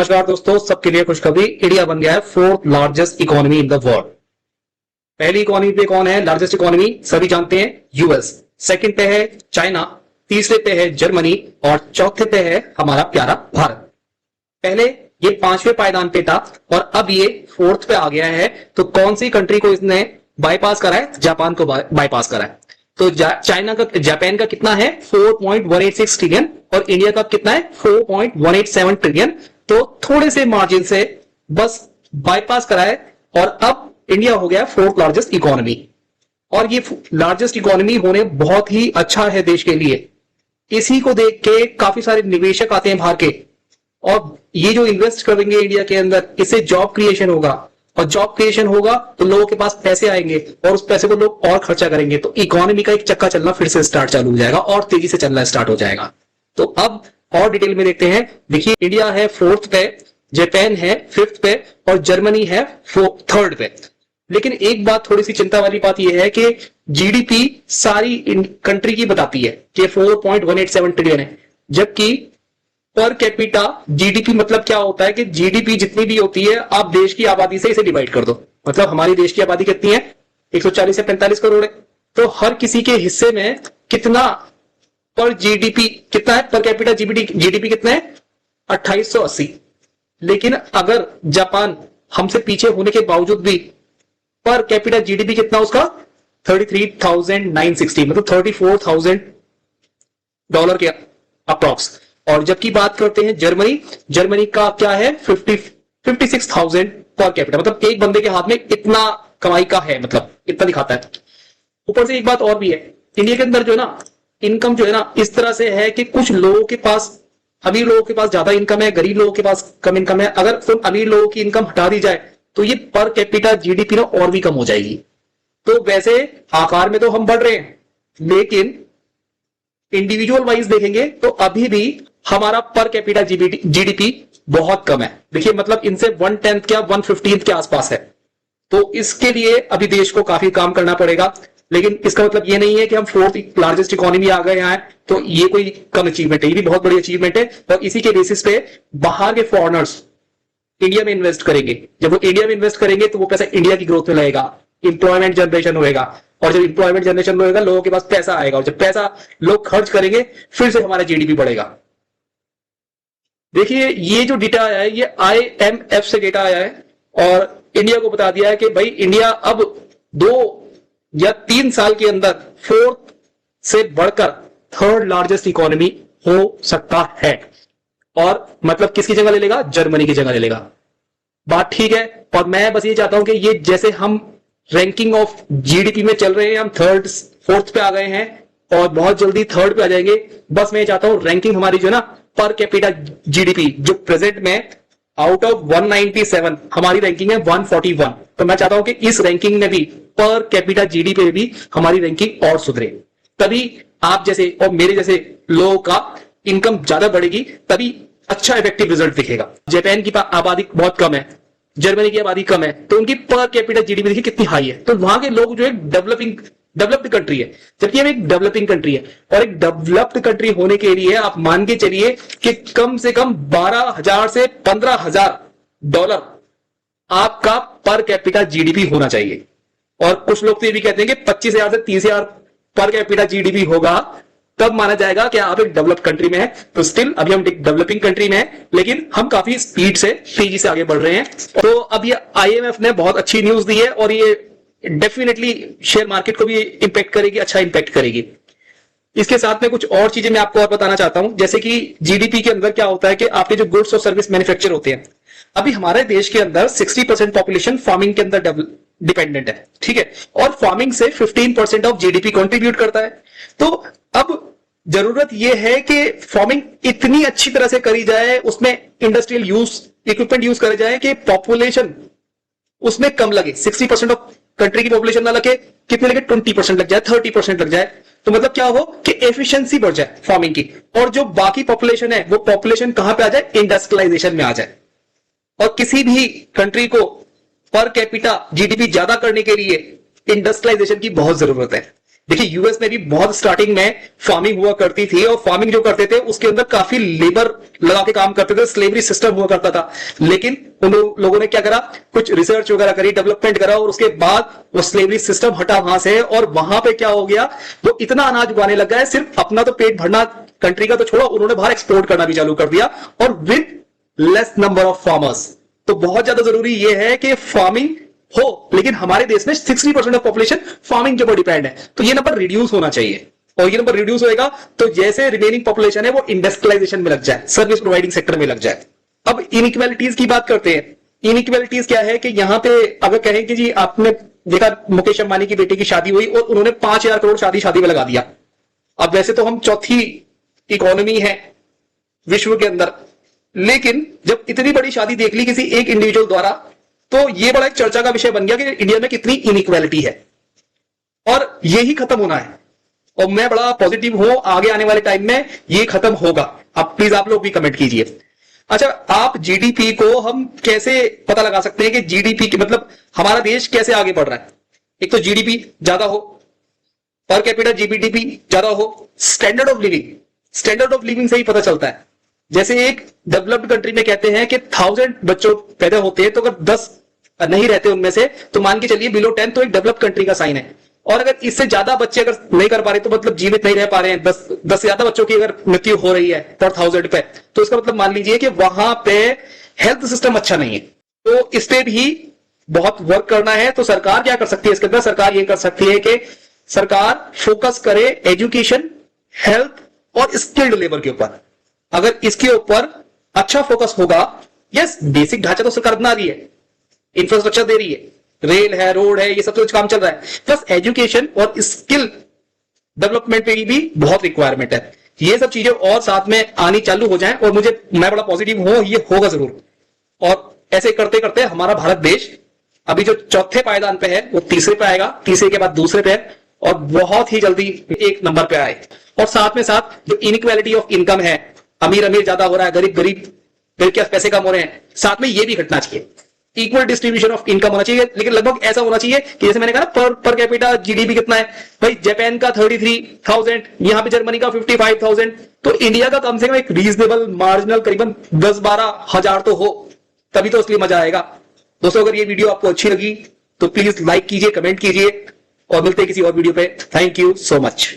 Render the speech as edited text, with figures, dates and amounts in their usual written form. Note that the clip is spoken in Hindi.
नमस्कार दोस्तों, सबके लिए खुशखबरी। इंडिया बन गया है fourth largest economy in the world. पहली इकोनॉमी पे कौन है लार्जेस्ट इकोनॉमी? सभी जानते हैं, यूएस। सेकंड पे है चाइना, तीसरे पे है जर्मनी और चौथे पे है हमारा प्यारा भारत। पहले ये पांचवें पायदान पे था और अब ये फोर्थ पे आ गया है। तो कौन सी कंट्री को इसने बाईपास करा है? जापान को बाईपास करा है। तो चाइना का, जापान का कितना है? 4.186 ट्रिलियन और इंडिया का कितना है? 4.187 ट्रिलियन। तो थोड़े से मार्जिन से बस बाईपास करा है और अब इंडिया हो गया फोर्थ लार्जेस्ट इकोनॉमी। और ये लार्जेस्ट इकोनॉमी होने बहुत ही अच्छा है देश के लिए। इसी को देख के काफी सारे निवेशक आते हैं बाहर के, और ये जो इन्वेस्ट करेंगे इंडिया के अंदर, इससे जॉब क्रिएशन होगा और जॉब क्रिएशन होगा तो लोगों के पास पैसे आएंगे और उस पैसे को लोग और खर्चा करेंगे। तो इकोनॉमी का एक चक्का चलना फिर से चालू हो जाएगा और तेजी से चलना स्टार्ट हो जाएगा। तो अब और डिटेल में देखते हैं। देखिए, इंडिया है फोर्थ पे, जापान है फिफ्थ पे और जर्मनी है थर्ड पे। लेकिन एक बात, थोड़ी सी चिंता वाली बात यह है कि जीडीपी सारी कंट्री की बताती है कि 4.187 ट्रिलियन है, जबकि पर कैपिटा जीडीपी मतलब क्या होता है कि जीडीपी जितनी भी होती है आप देश की आबादी से इसे डिवाइड कर दो। मतलब हमारी देश की आबादी कितनी है? 140 से 45 करोड़ है। तो हर किसी के हिस्से में कितना पर जीडीपी कितना है? पर कैपिटा जीडीपी कितना है? 2880। लेकिन अगर जापान हमसे पीछे होने के बावजूद भी पर कैपिटा जीडीपी कितना उसका? 33,960, मतलब $34,000 के अप्रॉक्स। और जबकि बात करते हैं जर्मनी का क्या है? 56,000 पर कैपिटा, मतलब एक बंदे के हाथ में इतना कमाई का है, मतलब इतना दिखाता है। ऊपर से एक बात और भी है, इंडिया के अंदर जो है ना, इनकम जो है ना इस तरह से है कि कुछ लोगों के पास, अमीर लोगों के पास ज्यादा इनकम है, गरीब लोगों के पास कम इनकम है। अगर सिर्फ अमीर लोगों की इनकम हटा दी जाए तो ये पर कैपिटा जीडीपी ना और भी कम हो जाएगी। तो वैसे आकार में तो हम बढ़ रहे हैं, लेकिन इंडिविजुअल वाइज देखेंगे तो अभी भी हमारा पर कैपिटा जीडीपी बहुत कम है। देखिए, मतलब इनसे 1/10 या 1/15 के आसपास है। तो इसके लिए अभी देश को काफी काम करना पड़ेगा। लेकिन इसका मतलब ये नहीं है कि हम फोर्थ लार्जेस्ट इकोनॉमी आ गए हैं तो ये कोई कम अचीवमेंट है, ये भी बहुत बड़ी अचीवमेंट है। और इसी के बेसिस पे बाहर के फॉरेनर्स इंडिया में इन्वेस्ट करेंगे। जब वो इंडिया में इन्वेस्ट करेंगे तो वो पैसा इंडिया की ग्रोथ में लगेगा, इंप्लॉयमेंट जनरेशन होएगा, और जब इंप्लॉयमेंट जनरेशन होएगा लोगों के पास पैसा आएगा, और जब पैसा लोग खर्च करेंगे फिर से हमारा जीडीपी बढ़ेगा। देखिए, ये जो डेटा आया है ये IMF से डेटा आया है और इंडिया को बता दिया है कि भाई इंडिया अब 2 या 3 साल के अंदर फोर्थ से बढ़कर थर्ड लार्जेस्ट इकोनॉमी हो सकता है। और मतलब किसकी जगह ले लेगा? जर्मनी की जगह ले लेगा। बात ठीक है। और मैं बस ये चाहता हूं कि ये जैसे हम रैंकिंग ऑफ जीडीपी में चल रहे हैं, हम फोर्थ पे आ गए हैं और बहुत जल्दी थर्ड पे आ जाएंगे। बस मैं चाहता हूं रैंकिंग हमारी जो है ना पर कैपिटा जीडीपी, जो प्रेजेंट में आउट ऑफ 197 हमारी रैंकिंग है 141। तो मैं चाहता हूं कि इस रैंकिंग में भी पर कैपिटा जीडीपी में भी हमारी रैंकिंग और सुधरे। तभी आप जैसे और मेरे जैसे लोगों का इनकम ज्यादा बढ़ेगी, तभी अच्छा इफेक्टिव रिजल्ट दिखेगा। जापान की आबादी बहुत कम है, जर्मनी की आबादी कम है, तो उनकी पर कैपिटा जीडीपी देखिए कितनी हाई है। तो वहां के लोग जो है डेवलप्ड कंट्री है, जबकि हम एक डेवलपिंग कंट्री है। और एक डेवलप्ड कंट्री होने के लिए आप मान के चलिए कि कम से कम 12,000 से 15,000 डॉलर आपका पर कैपिटा जीडीपी होना चाहिए। और कुछ लोग तो ये भी कहते हैं कि 25,000 से 30,000 पर कैपिटा जीडीपी होगा तब माना जाएगा कि आप एक डेवलप्ड कंट्री में है। तो स्टिल अभी हम एक डेवलपिंग कंट्री में है, लेकिन हम काफी स्पीड से, तेजी से आगे बढ़ रहे हैं। तो अब ये IMF ने बहुत अच्छी न्यूज दी है और ये डेफिनेटली शेयर मार्केट को भी इंपैक्ट करेगी, अच्छा इंपैक्ट करेगी। इसके साथ में कुछ और चीजें मैं आपको और बताना चाहता हूं, जैसे कि जीडीपी के अंदर क्या होता है कि आपके जो गुड्स और सर्विस मैन्युफैक्चर होते हैं, अभी हमारे देश के अंदर 60% पॉपुलेशन फार्मिंग के अंदर डिपेंडेंट है, ठीक है, और फार्मिंग से 15% ऑफ जीडीपी कंट्रीब्यूट करता है। तो अब जरूरत यह है कि फार्मिंग इतनी अच्छी तरह से करी जाए, उसमें इंडस्ट्रियल इक्विपमेंट यूज करे जाए कि पॉपुलेशन उसमें कम लगे। 60% ऑफ कंट्री की पॉपुलेशन ना लगे, कितने लगे? 20% लग जाए, 30% लग जाए। तो मतलब क्या हो कि एफिशिएंसी बढ़ जाए फार्मिंग की, और जो बाकी पॉपुलेशन है वो पॉपुलेशन कहां पे आ जाए? इंडस्ट्रियलाइजेशन में आ जाए। और किसी भी कंट्री को पर कैपिटा जीडीपी ज्यादा करने के लिए इंडस्ट्रियलाइजेशन की बहुत जरूरत है। देखिए यूएस में भी बहुत स्टार्टिंग में फार्मिंग हुआ करती थी, और फार्मिंग जो करते थे उसके अंदर काफी लेबर लगा के काम करते थे, स्लेवरी सिस्टम हुआ करता था। लेकिन उन लोगों ने क्या करा, कुछ रिसर्च वगैरह करी, डेवलपमेंट करा, और उसके बाद वो स्लेवरी सिस्टम हटा वहां से, और वहां पे क्या हो गया, वो इतना अनाज उगाने लग गया, सिर्फ अपना तो पेट भरना कंट्री का तो छोड़ो, उन्होंने बाहर एक्सपोर्ट करना भी चालू कर दिया, और with less number of farmers. तो बहुत ज्यादा जरूरी यह है कि फार्मिंग हो, लेकिन हमारे देश में 60% ऑफ पॉपुलेशन फार्मिंग के ऊपर डिपेंड है, तो ये नंबर रिड्यूस होना चाहिए। और ये नंबर रिड्यूस होएगा तो जैसे रिमेनिंग पॉपुलेशन है वो इंडस्ट्रियलाइजेशन में लग जाए, सर्विस प्रोवाइडिंग सेक्टर में लग जाए। अब इनइक्वालिटीज की बात करते हैं। इनइक्वालिटीज क्या है कि यहां पे अगर कहें कि जी आपने देखा मुकेश अंबानी की बेटी की शादी हुई और उन्होंने 5,000 करोड़ शादी में लगा दिया। अब वैसे तो हम चौथी इकोनॉमी है विश्व के अंदर, लेकिन जब इतनी बड़ी शादी देख ली किसी एक इंडिविजुअल द्वारा, तो ये बड़ा एक चर्चा का विषय बन गया कि इंडिया में कितनी इनइक्वालिटी है, और यही खत्म होना है। और मैं बड़ा पॉजिटिव हूं, आगे आने वाले टाइम में ये खत्म होगा। अब प्लीज आप लोग भी कमेंट कीजिए। अच्छा, आप जीडीपी को हम कैसे पता लगा सकते हैं कि जीडीपी के मतलब हमारा देश कैसे आगे बढ़ रहा है? एक तो जीडीपी ज्यादा हो, पर कैपिटा जीडीपी ज्यादा हो, स्टैंडर्ड ऑफ लिविंग से ही पता चलता है। जैसे एक डेवलप्ड कंट्री में कहते हैं कि 1000 बच्चों पैदा होते हैं, तो अगर 10 नहीं रहते उनमें से, तो मान के चलिए बिलो 10 तो एक डेवलप्ड कंट्री का साइन है। और अगर इससे ज्यादा बच्चे अगर नहीं कर पा रहे, तो मतलब जीवित नहीं रह पा रहे हैं, 10 से ज्यादा बच्चों की अगर मृत्यु हो रही है पर 1000 पे, तो इसका मतलब मान लीजिए कि वहां पे हेल्थ सिस्टम अच्छा नहीं है। तो इस पे भी बहुत वर्क करना है। तो सरकार क्या कर सकती है इसके अंदर? सरकार ये कर सकती है कि सरकार फोकस करे एजुकेशन, हेल्थ और स्किल्ड लेबर के ऊपर। अगर इसके ऊपर अच्छा फोकस होगा, यस बेसिक ढांचा तो सरकार बना रही है, इंफ्रास्ट्रक्चर दे रही है, रेल है, रोड है, ये सब कुछ काम चल रहा है, प्लस एजुकेशन और स्किल डेवलपमेंट पे भी बहुत रिक्वायरमेंट है। ये सब चीजें और साथ में आनी चालू हो जाएं, और मैं बड़ा पॉजिटिव हूं, ये होगा जरूर। और ऐसे करते करते हमारा भारत देश अभी जो चौथे पायदान पे है वो तीसरे पे आएगा, तीसरे के बाद दूसरे पे है, और बहुत ही जल्दी एक नंबर पे आए। और साथ में साथ जो इनइक्वालिटी ऑफ इनकम है, अमीर ज्यादा हो रहा है, गरीब क्या पैसे कम हो रहे हैं, साथ में ये भी घटना चाहिए। इक्वल डिस्ट्रीब्यूशन ऑफ इनकम होना चाहिए, लेकिन लगभग ऐसा होना चाहिए कि जैसे मैंने कहा पर कैपिटा जीडीपी कितना है भाई, जापान का 33,000, यहां पे जर्मनी का 55,000, तो इंडिया का कम से कम एक रीजनेबल मार्जिनल करीबन 10-12 हजार तो हो, तभी तो असली मजा आएगा। दोस्तों, अगर ये वीडियो आपको अच्छी लगी तो प्लीज लाइक कीजिए, कमेंट कीजिए, और मिलते हैं किसी और वीडियो पे। Thank you so much.